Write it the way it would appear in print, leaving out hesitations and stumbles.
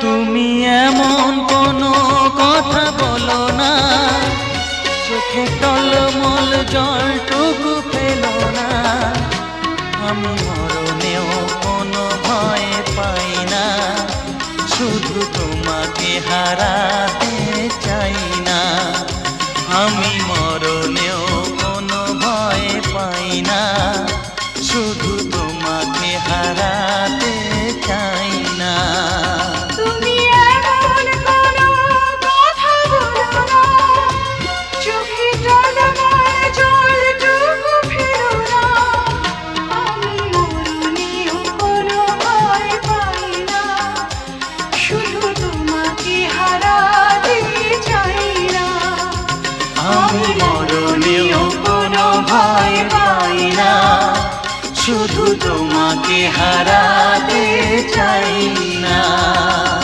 তুমি এমন কোনো কথা বলো না, চোখে টলমল জলটুকু ফেলো না। আমি মরণেও কোনো ভয় পাই না, শুধু তোমাকে হারাতে চাই না। আমি মরণেও কোনো ভয় পাই না, শুধু তোমাকে হারাতে চাই না। তুমি এমন কোনো কথা বলো না, চোখে টলমল জলটুকু ফেলো না। আমি মরণেও কোনো ভয় পাই না, শুধু তোমাকে হারাতে চাই না। আমি মরণেও কোনো ভয় পাই না, শুধু তোমাকে হারাতে চাই না।